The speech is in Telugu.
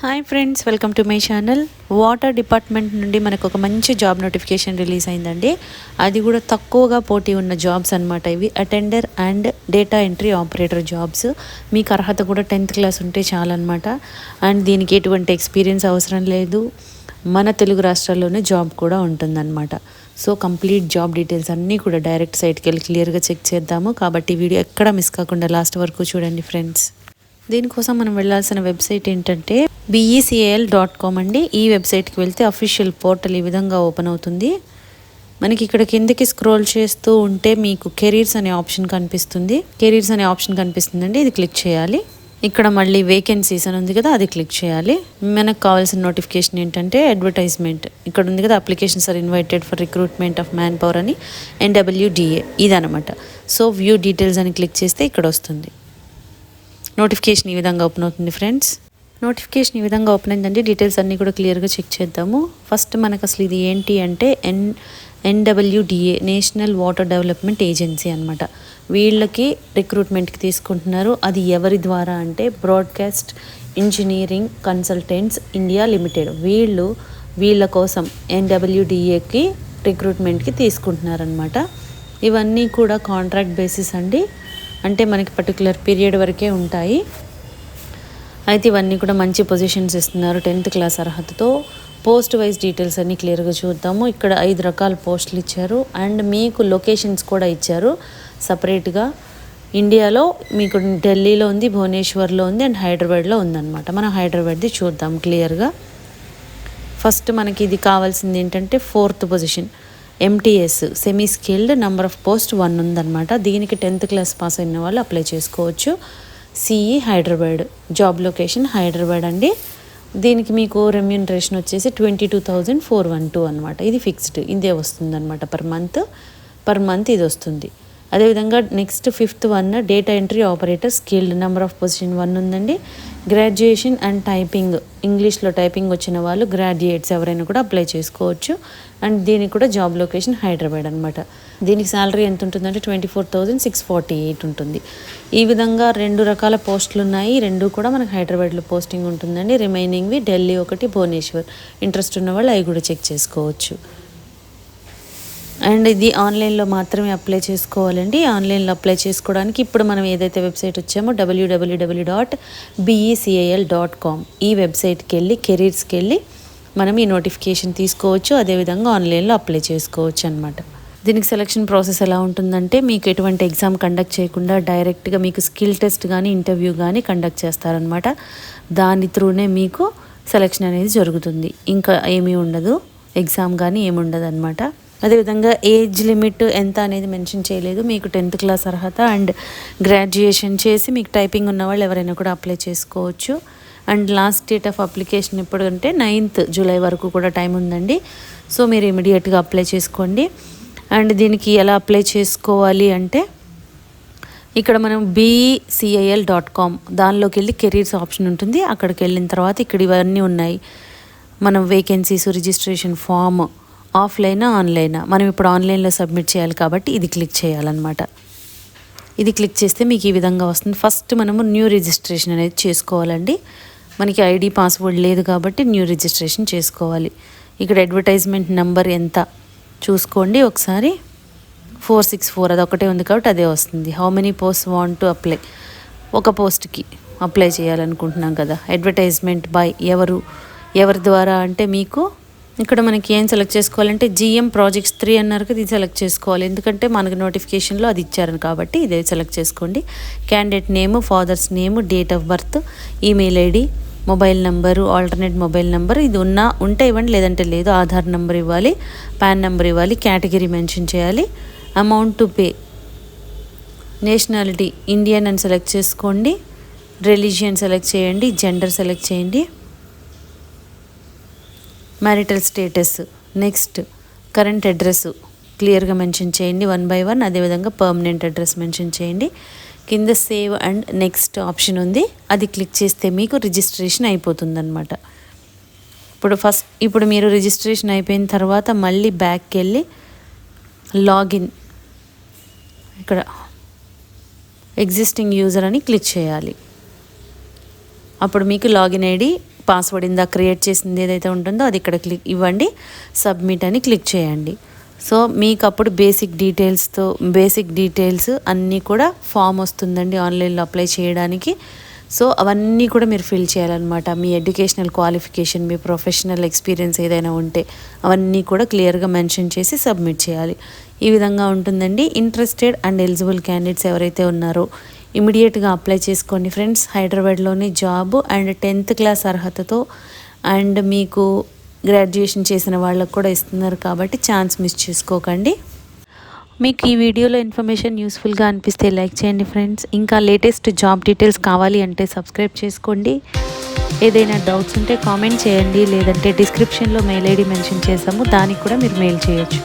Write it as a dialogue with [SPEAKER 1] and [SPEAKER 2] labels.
[SPEAKER 1] Hi friends, welcome to my channel. Water department నుండి మనకు ఒక మంచి జాబ్ నోటిఫికేషన్ రిలీజ్ అయిందండి. అది కూడా తక్కువగా పోటీ ఉన్న జాబ్స్ అనమాట. ఇవి attender and data entry operator jobs. మీకు అర్హత కూడా 10th క్లాస్ ఉంటే చాలన్నమాట. అండ్ దీనికి ఎటువంటి ఎక్స్పీరియన్స్ అవసరం లేదు. మన తెలుగు రాష్ట్రాల్లోనే జాబ్ కూడా ఉంటుందన్నమాట. సో కంప్లీట్ జాబ్ డీటెయిల్స్ అన్నీ కూడా డైరెక్ట్ సైట్కి వెళ్ళి క్లియర్గా చెక్ చేద్దాము. కాబట్టి వీడియో ఎక్కడ మిస్ కాకుండా లాస్ట్ వరకు చూడండి ఫ్రెండ్స్. దీనికోసం మనం వెళ్ళాల్సిన వెబ్సైట్ ఏంటంటే BECAL.com అండి. ఈ వెబ్సైట్కి వెళ్తే అఫీషియల్ పోర్టల్ ఈ విధంగా ఓపెన్ అవుతుంది. మనకి ఇక్కడ కిందకి స్క్రోల్ చేస్తూ ఉంటే మీకు కెరీర్స్ అనే ఆప్షన్ కనిపిస్తుందండి. ఇది క్లిక్ చేయాలి. ఇక్కడ మళ్ళీ వేకెన్సీస్ అని ఉంది కదా, అది క్లిక్ చేయాలి. మనకు కావాల్సిన నోటిఫికేషన్ ఏంటంటే అడ్వర్టైజ్మెంట్ ఇక్కడ ఉంది కదా, applications are invited for recruitment of man power అని NWDA ఇదనమాట. సో వ్యూ డీటెయిల్స్ అని క్లిక్ చేస్తే ఇక్కడ వస్తుంది. నోటిఫికేషన్ ఈ విధంగా ఓపెన్ అవుతుంది ఫ్రెండ్స్. నోటిఫికేషన్ ఈ విధంగా ఓపెన్ అయిందండి. డీటెయిల్స్ అన్నీ కూడా క్లియర్గా చెక్ చేద్దాము. ఫస్ట్ మనకు అసలు ఇది ఏంటి అంటే NWDA national water development agency అనమాట. వీళ్ళకి రిక్రూట్మెంట్కి తీసుకుంటున్నారు. అది ఎవరి ద్వారా అంటే broadcast engineering consultants India limited. వీళ్ళ కోసం NWDAకి రిక్రూట్మెంట్కి తీసుకుంటున్నారనమాట. ఇవన్నీ కూడా కాంట్రాక్ట్ బేసిస్ అండి. అంటే మనకి పర్టికులర్ పీరియడ్ వరకే ఉంటాయి. అయితే ఇవన్నీ కూడా మంచి పొజిషన్స్ ఇస్తున్నారు 10th క్లాస్ అర్హతతో. పోస్ట్ వైజ్ డీటెయిల్స్ అన్నీ క్లియర్గా చూద్దాము. ఇక్కడ 5 రకాల పోస్టులు ఇచ్చారు. అండ్ మీకు లొకేషన్స్ కూడా ఇచ్చారు సపరేట్గా. ఇండియాలో మీకు ఢిల్లీలో ఉంది, భువనేశ్వర్లో ఉంది, అండ్ హైదరాబాద్లో ఉందన్నమాట. మనం హైదరాబాద్ది చూద్దాం క్లియర్గా. ఫస్ట్ మనకి ఇది కావాల్సింది ఏంటంటే 4th position MTS semi skilled, number of post 1 ఉందన్నమాట. దీనికి 10th క్లాస్ పాస్ అయిన వాళ్ళు అప్లై చేసుకోవచ్చు. CE Hyderabad, job location Hyderabad అండి. దీనికి మీకు రెమ్యూనరేషన్ వచ్చేసి 22,412 అనమాట. ఇది ఫిక్స్డ్, ఇదే వస్తుందన్నమాట పర్ మంత్ ఇది వస్తుంది. అదేవిధంగా next 5th one data entry operator skilled, number of position 1 ఉందండి. గ్రాడ్యుయేషన్ అండ్ టైపింగ్, ఇంగ్లీష్లో టైపింగ్ వచ్చిన వాళ్ళు గ్రాడ్యుయేట్స్ ఎవరైనా కూడా అప్లై చేసుకోవచ్చు. అండ్ దీనికి కూడా జాబ్ లొకేషన్ హైదరాబాద్ అనమాట. దీనికి శాలరీ ఎంత ఉంటుందంటే 24,648 ఉంటుంది. ఈ విధంగా 2 రకాల పోస్టులు ఉన్నాయి. 2 కూడా మనకు హైదరాబాద్లో పోస్టింగ్ ఉంటుందండి. రిమైనింగ్వి ఢిల్లీ ఒకటి, భువనేశ్వర్. ఇంట్రెస్ట్ ఉన్న వాళ్ళు అవి కూడా చెక్ చేసుకోవచ్చు. అండ్ ఇది ఆన్లైన్లో మాత్రమే అప్లై చేసుకోవాలండి. ఆన్లైన్లో అప్లై చేసుకోవడానికి ఇప్పుడు మనం ఏదైతే వెబ్సైట్ వచ్చామో www.BECAL.com ఈ వెబ్సైట్కి వెళ్ళి కెరీర్స్కి వెళ్ళి మనం ఈ నోటిఫికేషన్ తీసుకోవచ్చు. అదేవిధంగా ఆన్లైన్లో అప్లై చేసుకోవచ్చు అనమాట. దీనికి సెలక్షన్ ప్రాసెస్ ఎలా ఉంటుందంటే మీకు ఎటువంటి ఎగ్జామ్ కండక్ట్ చేయకుండా డైరెక్ట్గా మీకు స్కిల్ టెస్ట్ కానీ ఇంటర్వ్యూ కానీ కండక్ట్ చేస్తారనమాట. దాని త్రూనే మీకు సెలక్షన్ అనేది జరుగుతుంది. ఇంకా ఏమీ ఉండదు, ఎగ్జామ్ కానీ ఏమి ఉండదు అనమాట. అదేవిధంగా ఏజ్ లిమిట్ ఎంత అనేది మెన్షన్ చేయలేదు. మీకు 10th క్లాస్ అర్హత అండ్ గ్రాడ్యుయేషన్ చేసి మీకు టైపింగ్ ఉన్న వాళ్ళు ఎవరైనా కూడా అప్లై చేసుకోవచ్చు. And last date of application ఎప్పుడు అంటే 9th జూలై వరకు కూడా టైం ఉందండి. సో మీరు ఇమీడియట్గా అప్లై చేసుకోండి. అండ్ దీనికి ఎలా అప్లై చేసుకోవాలి అంటే ఇక్కడ మనం BECAL.com దానిలోకి వెళ్ళి కెరీర్స్ ఆప్షన్ ఉంటుంది. అక్కడికి వెళ్ళిన తర్వాత ఇక్కడ ఇవన్నీ ఉన్నాయి. మనం వేకెన్సీస్, రిజిస్ట్రేషన్ ఫామ్, ఆఫ్లైనా ఆన్లైనా. మనం ఇప్పుడు ఆన్లైన్లో సబ్మిట్ చేయాలి కాబట్టి ఇది క్లిక్ చేయాలన్నమాట. ఇది క్లిక్ చేస్తే మీకు ఈ విధంగా వస్తుంది. ఫస్ట్ మనము న్యూ రిజిస్ట్రేషన్ అనేది చేసుకోవాలండి. మనకి ID పాస్వర్డ్ లేదు కాబట్టి న్యూ రిజిస్ట్రేషన్ చేసుకోవాలి. ఇక్కడ అడ్వర్టైజ్మెంట్ నెంబర్ ఎంత చూసుకోండి ఒకసారి. 464 అదొకటే ఉంది కాబట్టి అదే వస్తుంది. How many post want to apply, ఒక పోస్ట్కి అప్లై చేయాలనుకుంటున్నాం కదా. అడ్వర్టైజ్మెంట్ బై ఎవరి ద్వారా అంటే మీకు ఇక్కడ మనకి ఏం సెలెక్ట్ చేసుకోవాలంటే GM ప్రాజెక్ట్స్ 3 అన్నారు కదా, ఇది సెలెక్ట్ చేసుకోవాలి. ఎందుకంటే మనకు నోటిఫికేషన్లో అది ఇచ్చారని కాబట్టి ఇదే సెలెక్ట్ చేసుకోండి. Candidate name, fathers name, date of birth, email ID, mobile number, alternate mobile number ఇది ఉంటే ఇవ్వండి, లేదంటే లేదు. ఆధార్ నెంబర్ ఇవ్వాలి, పాన్ నెంబర్ ఇవ్వాలి, కేటగిరీ మెన్షన్ చేయాలి. Amount to pay, nationality Indian అని సెలెక్ట్ చేసుకోండి. రిలీజియన్ సెలెక్ట్ చేయండి, జెండర్ సెలెక్ట్ చేయండి, marital status, next current address క్లియర్గా మెన్షన్ చేయండి 1 by 1. అదేవిధంగా పర్మనెంట్ అడ్రస్ మెన్షన్ చేయండి. కింద సేవ్ అండ్ నెక్స్ట్ ఆప్షన్ ఉంది, అది క్లిక్ చేస్తే మీకు రిజిస్ట్రేషన్ అయిపోతుందన్నమాట. ఇప్పుడు మీరు రిజిస్ట్రేషన్ అయిపోయిన తర్వాత మళ్ళీ బ్యాక్కి వెళ్ళి లాగిన్, ఇక్కడ ఎగ్జిస్టింగ్ యూజర్ అని క్లిక్ చేయాలి. అప్పుడు మీకు లాగిన్ ID పాస్వర్డ్ ఇందాక క్రియేట్ చేసింది ఏదైతే ఉంటుందో అది ఇక్కడ ఇవ్వండి, సబ్మిట్ అని క్లిక్ చేయండి. సో మీకు అప్పుడు బేసిక్ డీటెయిల్స్ అన్నీ కూడా ఫామ్ వస్తుందండి ఆన్లైన్లో అప్లై చేయడానికి. సో అవన్నీ కూడా మీరు ఫిల్ చేయాలన్నమాట. మీ ఎడ్యుకేషనల్ క్వాలిఫికేషన్, మీ ప్రొఫెషనల్ ఎక్స్పీరియన్స్ ఏదైనా ఉంటే అవన్నీ కూడా క్లియర్గా మెన్షన్ చేసి సబ్మిట్ చేయాలి. ఈ విధంగా ఉంటుందండి. ఇంట్రెస్టెడ్ అండ్ ఎలిజిబుల్ క్యాండిడేట్స్ ఎవరైతే ఉన్నారో ఇమీడియట్గా అప్లై చేసుకోండి ఫ్రెండ్స్. హైదరాబాద్లోని జాబ్ అండ్ 10th క్లాస్ అర్హతతో అండ్ మీకు గ్రాడ్యుయేషన్ చేసిన వాళ్ళకు కూడా ఇస్తున్నారు కాబట్టి ఛాన్స్ మిస్ చేసుకోకండి. మీకు ఈ వీడియోలో ఇన్ఫర్మేషన్ యూస్ఫుల్గా అనిపిస్తే లైక్ చేయండి ఫ్రెండ్స్. ఇంకా లేటెస్ట్ జాబ్ డీటెయిల్స్ కావాలి అంటే సబ్స్క్రైబ్ చేసుకోండి. ఏదైనా డౌట్స్ ఉంటే కామెంట్ చేయండి, లేదంటే డిస్క్రిప్షన్లో మెయిల్ ఐడి మెన్షన్ చేసాము, దానికి కూడా మీరు మెయిల్ చేయొచ్చు.